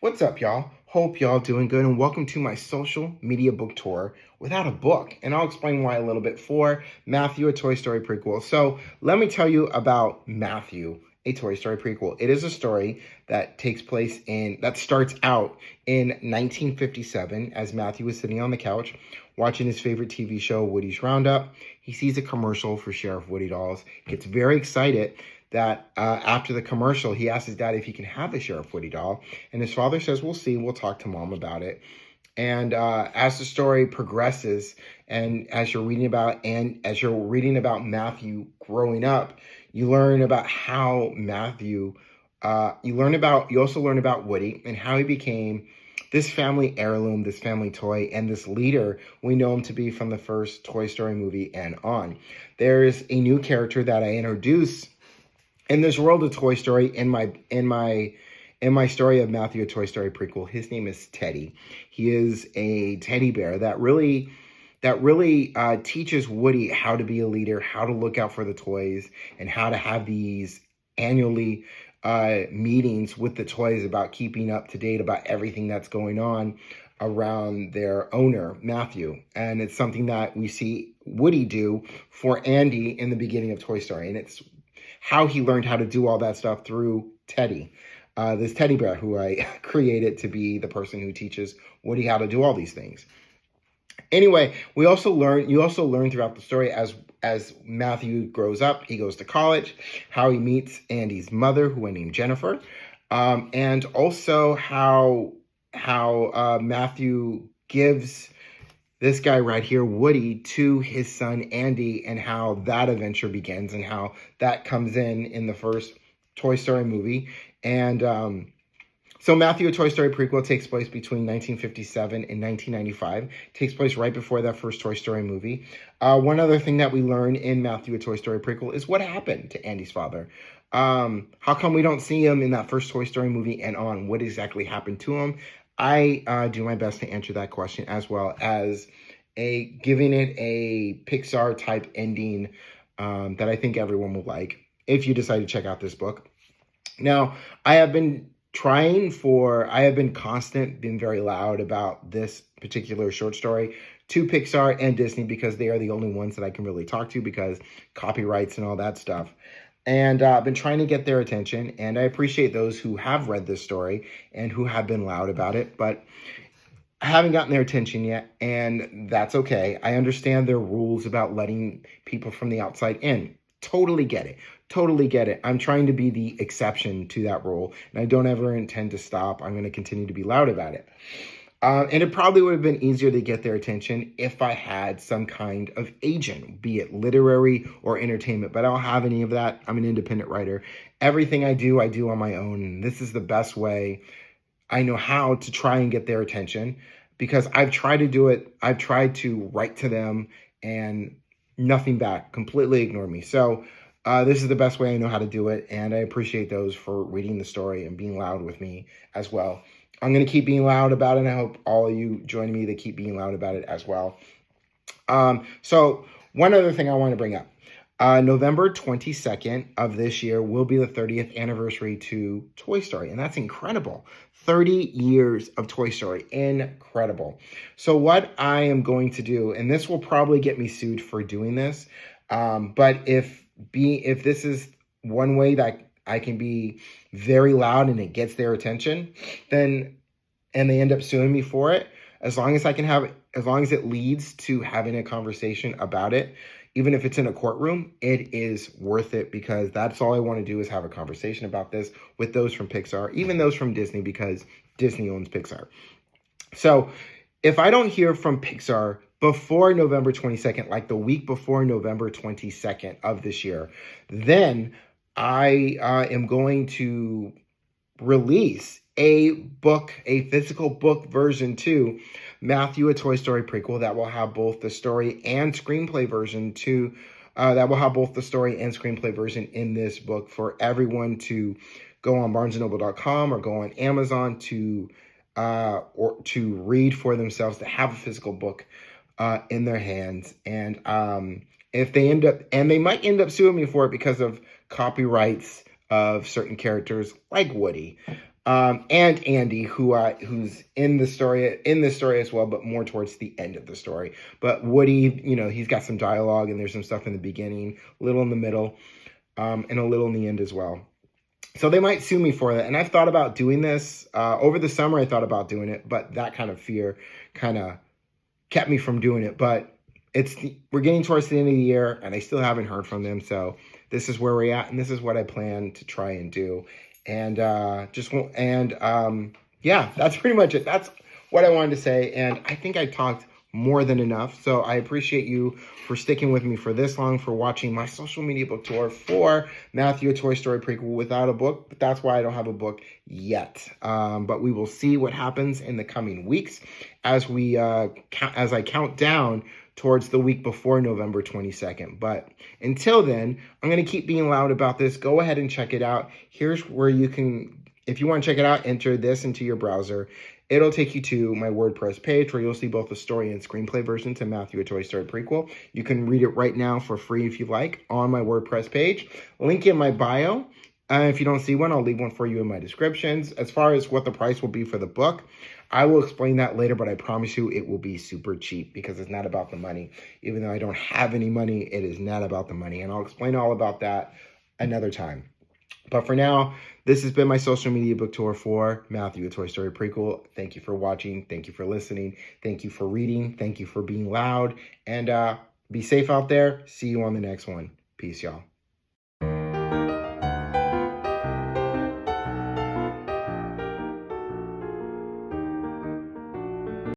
What's up, y'all? Hope y'all doing good, and welcome to my social media book tour without a book. And I'll explain why a little bit for Matthew, a Toy Story prequel. So let me tell you about Matthew, a Toy Story prequel. It is a story that starts out in 1957 as Matthew is sitting on the couch watching his favorite TV show, Woody's Roundup. He sees a commercial for Sheriff Woody dolls, gets very excited that after the commercial, he asks his dad if he can have a Sheriff Woody doll. And his father says, we'll see, we'll talk to mom about it. And as the story progresses, and as you're reading about Matthew growing up, you learn about how Matthew, you also learn about Woody and how he became this family heirloom, this family toy, and this leader we know him to be from the first Toy Story movie and on. There's a new character that I introduce in this world of Toy Story, in my story of Matthew, a Toy Story prequel. His name is Teddy. He is a teddy bear that really teaches Woody how to be a leader, how to look out for the toys, and how to have these annually meetings with the toys about keeping up to date about everything that's going on around their owner, Matthew. And it's something that we see Woody do for Andy in the beginning of Toy Story. And it's how he learned how to do all that stuff through Teddy, this teddy bear who I created to be the person who teaches Woody how to do all these things. Anyway, you also learn throughout the story as Matthew grows up, he goes to college, how he meets Andy's mother, who I named Jennifer, and also how Matthew gives this guy right here, Woody, to his son, Andy, and how that adventure begins and how that comes in the first Toy Story movie. And so Matthew, a Toy Story prequel, takes place between 1957 and 1995. It takes place right before that first Toy Story movie. One other thing that we learn in Matthew, a Toy Story prequel, is what happened to Andy's father. How come we don't see him in that first Toy Story movie and on? What exactly happened to him? I do my best to answer that question, as well as giving it a Pixar type ending that I think everyone will like if you decide to check out this book. Now, I have been been very loud about this particular short story to Pixar and Disney because they are the only ones that I can really talk to because copyrights and all that stuff. And I've been trying to get their attention, and I appreciate those who have read this story and who have been loud about it, but I haven't gotten their attention yet, and that's okay. I understand their rules about letting people from the outside in. Totally get it. Totally get it. I'm trying to be the exception to that rule, and I don't ever intend to stop. I'm going to continue to be loud about it. And it probably would have been easier to get their attention if I had some kind of agent, be it literary or entertainment, but I don't have any of that. I'm an independent writer. Everything I do on my own. And this is the best way I know how to try and get their attention because I've tried to do it. I've tried to write to them and nothing back, completely ignore me. So this is the best way I know how to do it. And I appreciate those for reading the story and being loud with me as well. I'm going to keep being loud about it, and I hope all of you join me to keep being loud about it as well. So one other thing I want to bring up. November 22nd of this year will be the 30th anniversary to Toy Story, and that's incredible. 30 years of Toy Story. Incredible. So what I am going to do, and this will probably get me sued for doing this, but if this is one way that I can be very loud and it gets their attention, and they end up suing me for it, as long as it leads to having a conversation about it, even if it's in a courtroom, it is worth it because that's all I want to do is have a conversation about this with those from Pixar, even those from Disney, because Disney owns Pixar. So if I don't hear from Pixar before November 22nd, like the week before November 22nd of this year, then I am going to release a physical book version to Matthew, a Toy Story prequel that will have both the story and screenplay version in this book for everyone to go on barnesandnoble.com or go on Amazon to read for themselves, to have a physical book in their hands. And if they might end up suing me for it because of copyrights of certain characters like Woody. And Andy, who's in the story as well, but more towards the end of the story. But Woody, he's got some dialogue, and there's some stuff in the beginning, a little in the middle, and a little in the end as well. So they might sue me for that. And I've thought about doing this over the summer. I thought about doing it, but that kind of fear kind of kept me from doing it. But we're getting towards the end of the year, and I still haven't heard from them. So this is where we're at, and this is what I plan to try and do. And yeah, that's pretty much it. That's what I wanted to say, and I think I talked more than enough. So I appreciate you for sticking with me for this long, for watching my social media book tour for Matthew, a Toy Story Prequel without a book. But that's why I don't have a book yet. But we will see what happens in the coming weeks as I count down towards the week before November 22nd. But until then, I'm going to keep being loud about this. Go ahead and check it out. Here's where you can, if you want to check it out, enter this into your browser. It'll take you to my WordPress page where you'll see both the story and screenplay version to Matthew, a Toy Story Prequel. You can read it right now for free if you like on my WordPress page. Link in my bio. If you don't see one, I'll leave one for you in my descriptions. As far as what the price will be for the book, I will explain that later, but I promise you it will be super cheap because it's not about the money. Even though I don't have any money, it is not about the money. And I'll explain all about that another time. But for now, this has been my social media book tour for Matthew, a Toy Story Prequel. Thank you for watching. Thank you for listening. Thank you for reading. Thank you for being loud. And be safe out there. See you on the next one. Peace, y'all.